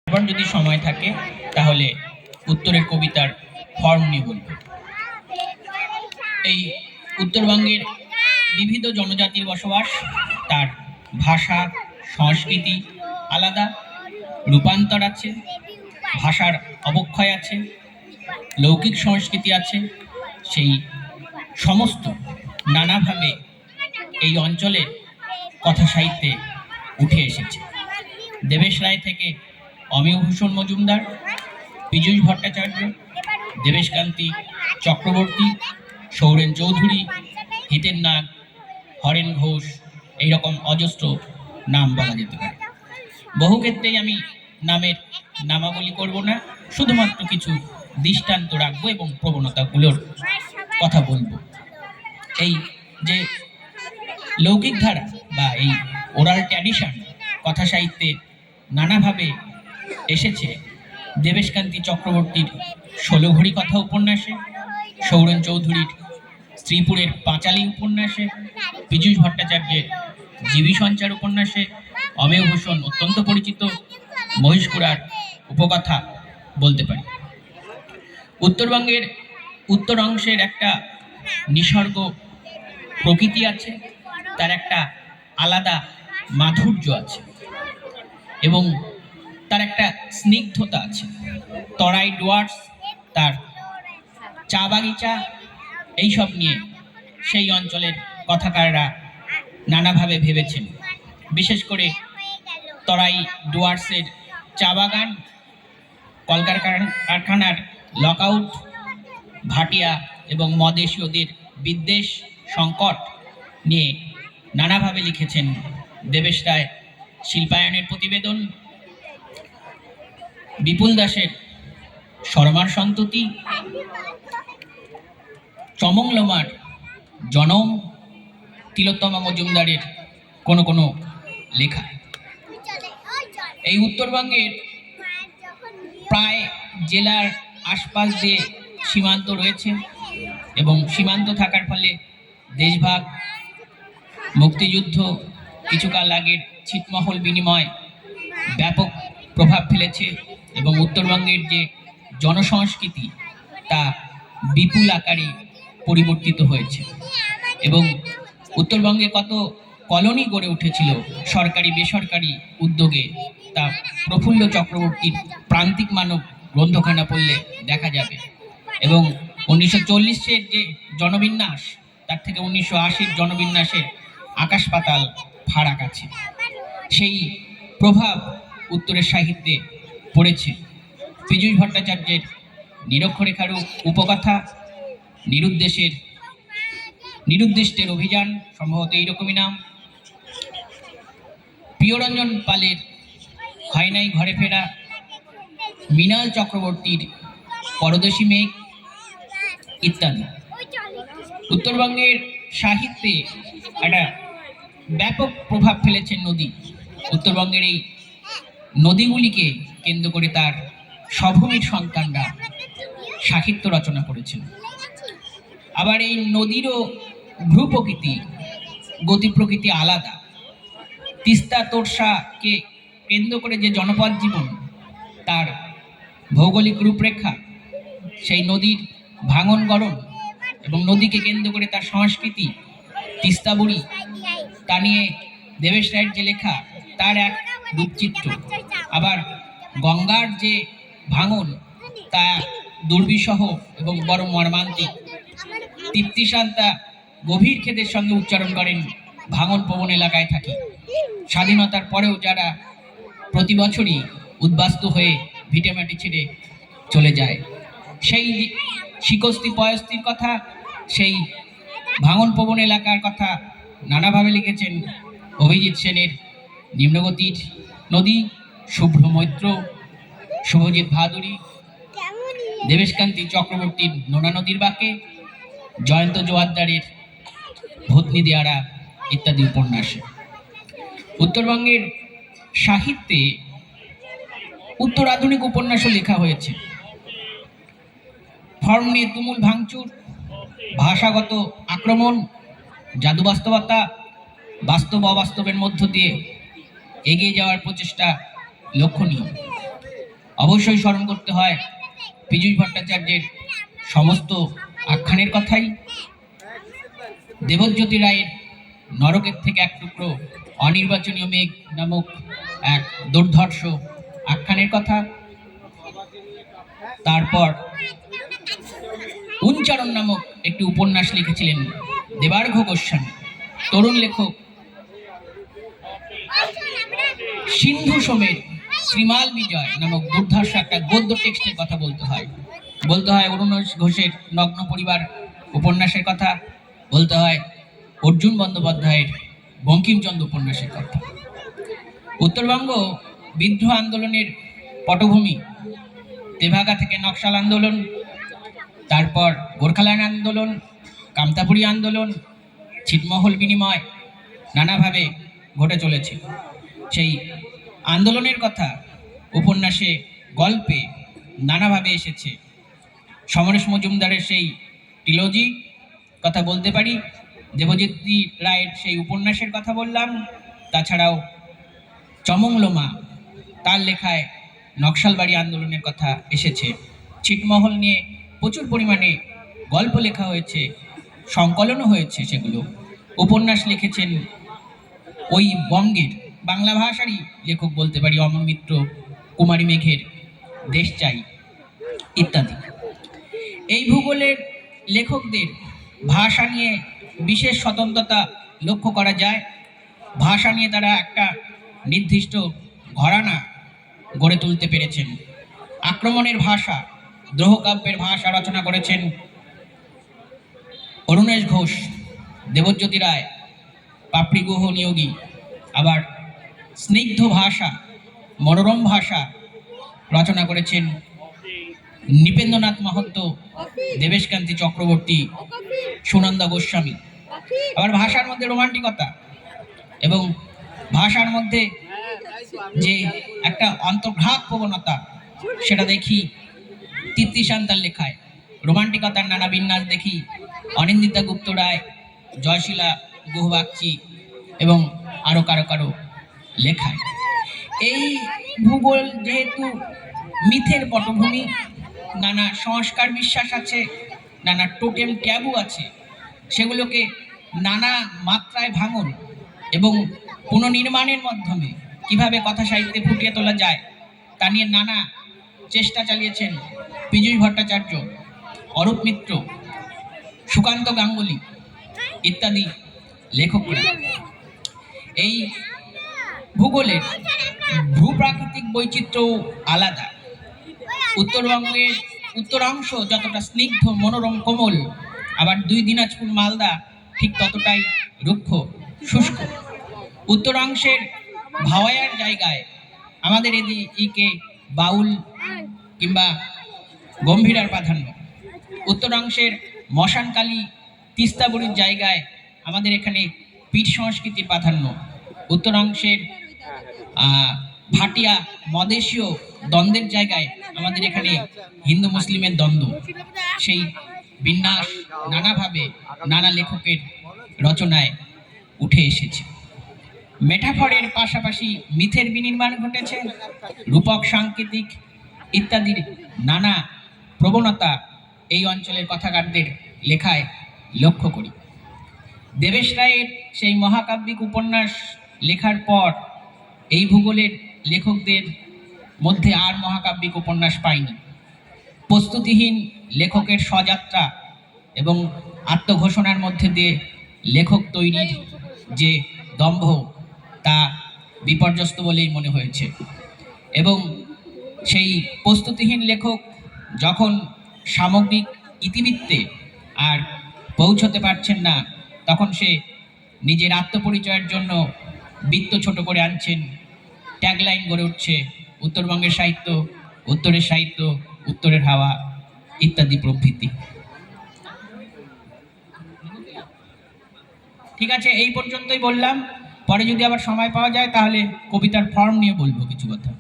এবার যদি সময় থাকে তাহলে উত্তরের কবিতার ফর্ম নিয়ে বলব। এই উত্তরবঙ্গের বিবিধ জনজাতির বসবাস, তার ভাষা সংস্কৃতি আলাদা, রূপান্তর আছে, ভাষার অবক্ষয় আছে, লৌকিক সংস্কৃতি আছে। সেই সমস্ত নানাভাবে এই অঞ্চলে কথা সাহিত্যে উঠে এসেছে। দেবেশ রায় থেকে অমিয়ভূষণ মজুমদার, পীযূষ ভট্টাচার্য, দেবেশকান্তি চক্রবর্তী, সৌরেন চৌধুরী, হিতেন নাগ, হরেন ঘোষ, এইরকম অজস্র নাম বলা যেতে পারে। বহু ক্ষেত্রেই আমি নামের নামাবলী করব না, শুধুমাত্র কিছু দৃষ্টান্ত রাখবো এবং প্রবণতাগুলোর কথা বলবো। এই যে লৌকিক ধারা বা এই ওরাল ট্র্যাডিশন কথা সাহিত্যে নানাভাবে এসেছে দেবেশকান্তি চক্রবর্তীর ১৬ ঘড়ি কথা উপন্যাসে, সৌরেন চৌধুরীর শ্রীপুরের পাঁচালী উপন্যাসে, পীযূষ ভট্টাচার্যের জীবী সঞ্চার উপন্যাসে, অমিয়ভূষণ অত্যন্ত পরিচিত মহিষকুড়ার উপকথা বলতে পারি। উত্তরবঙ্গের উত্তর অংশের একটা নিসর্গ প্রকৃতি আছে, তার একটা আলাদা মাধুর্য আছে এবং তার একটা স্নিগ্ধতা আছে। তরাই ডুয়ার্স, তার চা বাগিচা, এইসব নিয়ে সেই অঞ্চলের কথাকাররা নানাভাবে ভেবেছেন। বিশেষ করে তরাই ডুয়ার্সের চা বাগান, কলকারখানার লকআউট, ভাটিয়া এবং মদেশীয়দের বিদ্বেষ সংকট নিয়ে নানাভাবে লিখেছেন দেবেশ রায়। শিল্পায়নের প্রতিবেদন, বিপুল দাসের শর্মার সন্ততি, চমংলোমার জনম, তিলোত্তমা মজুমদারের কোনো কোনো লেখা। এই উত্তরবঙ্গের প্রায় জেলার আশপাশ দিয়ে সীমান্ত রয়েছে এবং সীমান্ত থাকার ফলে দেশভাগ, মুক্তিযুদ্ধ, কিছুকাল আগের ছিটমহল বিনিময় ব্যাপক প্রভাব ফেলেছে এবং উত্তরবঙ্গের যে জনসংস্কৃতি তা বিপুল আকারে পরিবর্তিত হয়েছে এবং উত্তরবঙ্গে কত কলোনি গড়ে উঠেছিল সরকারি বেসরকারি উদ্যোগে, তা প্রফুল্ল চক্রবর্তীর প্রান্তিক মানব গ্রন্থখানা পড়লে দেখা যাবে। এবং ১৯৪০-এর যে জনবিন্যাস, তার থেকে ১৯৮০-র জনবিন্যাসের আকাশ পাতাল ফারাক আছে। সেই প্রভাব উত্তরের সাহিত্যে পড়েছে। পীযূষ ভট্টাচার্যের নিরক্ষরেখারু উপকথা, নিরুদ্দেষ্টের অভিযান, সম্ভবত এইরকমই নাম, প্রিয়রঞ্জন পালের হয় নাই ঘরে ফেরা, মৃণাল চক্রবর্তীর পরদেশী মেঘ ইত্যাদি। উত্তরবঙ্গের সাহিত্যে একটা ব্যাপক প্রভাব ফেলেছে নদী। উত্তরবঙ্গের এই নদীগুলিকে কেন্দ্র করে তার স্বভূমির সন্তানরা সাহিত্য রচনা করেছেন। আবার এই নদীরও ভূ প্রকৃতি, গতি প্রকৃতি আলাদা। তিস্তা তোর্সাকে কেন্দ্র করে যে জনপদ জীবন, তার ভৌগোলিক রূপরেখা, সেই নদীর ভাঙন গড়ন এবং নদীকে কেন্দ্র করে তার সংস্কৃতি, তিস্তা বুড়ি, তা নিয়ে দেবেশ রায়ের যে লেখা, তার এক রূপচিত্র। আবার গঙ্গার যে ভাঙন, তা দুর্বিষহ এবং বড় মর্মান্তিক। তৃপ্তিশান্তা গভীর খেদের সঙ্গে উচ্চারণ করেন, ভাঙন প্রবণ এলাকায় থাকি। স্বাধীনতার পরেও যারা প্রতি বছরই উদ্বাস্তু হয়ে ভিটেমাটি ছেড়ে চলে যায়, সেই শিকস্তি পয়স্তির কথা, সেই ভাঙন প্রবণ এলাকার কথা নানাভাবে লিখেছেন অভিজিৎ সেনের নিম্নগতির নদী, শুভ্র মৈত্র, শুভজিৎ ভাদুরী, দেবেশকান্তি চক্রবর্তীর নোনা নদীর বাঁকে, জয়ন্ত জোয়ারদারের ভূতনি দেয়ারা ইত্যাদি উপন্যাসে। উত্তরবঙ্গের সাহিত্যে উত্তর আধুনিক উপন্যাসও লেখা হয়েছে। ফর্ম নিয়ে তুমুল ভাঙচুর, ভাষাগত আক্রমণ, জাদু বাস্তবতা, বাস্তব অবাস্তবের মধ্য দিয়ে এগিয়ে যাওয়ার প্রচেষ্টা লক্ষণীয়। অবশ্যই স্মরণ করতে হয় পীযূষ ভট্টাচার্যের সমস্ত আখ্যানের কথাই, দেবজ্যোতি রায়ের নরকের থেকে এক টুকরো অনির্বাচনীয় মেঘ নামক এক দুর্ধর্ষ আখ্যানের কথা, তারপর উনচারণ নামক একটি উপন্যাস লিখেছিলেন দেবার্ঘ গোস্বামী, তরুণ লেখক। সিন্ধু সোমের শ্রীমাল বিজয় নামক দুর্ধর্ষ একটা গদ্য টেক্সটের কথা বলতে হয় অরুণ ঘোষের নগ্ন পরিবার উপন্যাসের কথা, বলতে হয় অর্জুন বন্দ্যোপাধ্যায়ের বঙ্কিমচন্দ্র উপন্যাসের কথা। উত্তরবঙ্গ বিদ্রোহ আন্দোলনের পটভূমি, তেভাগা থেকে নকশাল আন্দোলন, তারপর গোর্খাল্যান্ড আন্দোলন, কামতাপুরী আন্দোলন, ছিটমহল বিনিময় নানাভাবে ঘটে চলেছে। সেই আন্দোলনের কথা উপন্যাসে, গল্পে নানাভাবে এসেছে। সমরেশ মজুমদারের সেই ট্রিলজি কথা বলতে পারি, দেবজ্যোতি রায়ের সেই উপন্যাসের কথা বললাম, তাছাড়াও চমংলোমা তার লেখায় নকশালবাড়ি আন্দোলনের কথা এসেছে। ছিটমহল নিয়ে প্রচুর পরিমাণে গল্প লেখা হয়েছে, সংকলনও হয়েছে। সেগুলো উপন্যাস লিখেছেন ওই বঙ্গের বাংলা ভাষারই লেখক বলতে পারি, অমর মিত্র, কুমারী মেঘের দেশ চাই ইত্যাদি। এই ভূগোলের লেখকদের ভাষা নিয়ে বিশেষ স্বতন্ত্রতা লক্ষ্য করা যায়। ভাষা নিয়ে তারা একটা নির্দিষ্ট ঘরানা গড়ে তুলতে পেরেছেন। আক্রমণের ভাষা, দ্রোহকাব্যের ভাষা রচনা করেছেন অরুণেশ ঘোষ, দেবজ্যোতি রায়, পাপড়ি গুহ নিয়োগী। আবার স্নিগ্ধ ভাষা, মনোরম ভাষা রচনা করেছেন নৃপেন্দ্রনাথ মহন্ত, দেবেশকান্তি চক্রবর্তী, সুনন্দা গোস্বামী। আবার ভাষার মধ্যে রোমান্টিকতা এবং ভাষার মধ্যে যে একটা অন্তর্ঘাত প্রবণতা, সেটা দেখি তৃপ্তি শান্তার লেখায়। রোমান্টিকতার নানা বিন্যাস দেখি অনিন্দিতা গুপ্ত রায়, জয়শীলা গুহবাগচি এবং আরো কারো লেখায়। এই ভূগোল যেহেতু মিথের পটভূমি, নানা সংস্কার বিশ্বাস আছে, নানা টোটেম ট্যাবু আছে, সেগুলোকে নানা মাত্রায় ভাঙন এবং পুনর্নির্মাণের মাধ্যমে কিভাবে কথা সাহিত্যে ফুটিয়ে তোলা যায় তা নিয়ে নানা চেষ্টা চালিয়েছেন পীযূষ ভট্টাচার্য, অরূপ মিত্র, সুকান্ত গাঙ্গুলি ইত্যাদি লেখকরা। এই ভূগোলের ভূপ্রাকৃতিক বৈচিত্র্য আলাদা। উত্তরবঙ্গের উত্তরাংশ যতটা স্নিগ্ধ, মনোরম, কোমল, আবার দুই দিনাজপুর, মালদা ঠিক ততটাই রুক্ষ, শুষ্ক। উত্তরাংশের ভাওয়াইয়ার জায়গায় আমাদের এদিকে বাউল কিংবা গম্ভীরার প্রাধান্য। উত্তরাংশের মশানকালী, তিস্তাবুড়ির জায়গায় আমাদের এখানে পীঠ সংস্কৃতির প্রাধান্য। উত্তরাংশের ভাটিয়া মদেশীয় দ্বন্দ্বের জায়গায় আমাদের এখানে হিন্দু মুসলিমের দ্বন্দ্ব। সেই বিন্যাস নানাভাবে নানা লেখকের রচনায় উঠে এসেছে। মেটাফরের পাশাপাশি মিথের বিনির্মাণ ঘটেছে, রূপক, সাংকেতিক ইত্যাদির নানা প্রবণতা এই অঞ্চলের কথাকারদের লেখায় লক্ষ্য করি। দেবেশ রায়ের সেই মহাকাব্যিক উপন্যাস লেখার পর এই ভূগোলের লেখকদের মধ্যে আর মহাকাব্যিক উপন্যাস পাইনি। প্রস্তুতিহীন লেখকের স্বযাত্রা এবং আত্মঘোষণার মধ্যে দিয়ে লেখক তৈরির যে দম্ভ, তা বিপর্যস্ত বলেই মনে হয়েছে। এবং সেই প্রস্তুতিহীন লেখক যখন সামগ্রিক ইতিবৃত্তে আর পৌঁছতে পারছেন না, তখন সে নিজের আত্মপরিচয়ের জন্য বৃত্ত ছোট করে আনছেন, ট্যাগলাইন গড়ে উঠছে উত্তরবঙ্গের সাহিত্য, উত্তরের সাহিত্য, উত্তরের হাওয়া ইত্যাদি প্রভৃতি। ঠিক আছে, এই পর্যন্তই বললাম। পরে যদি আবার সময় পাওয়া যায় তাহলে কবিতার ফর্ম নিয়ে বলবো কিছু কথা।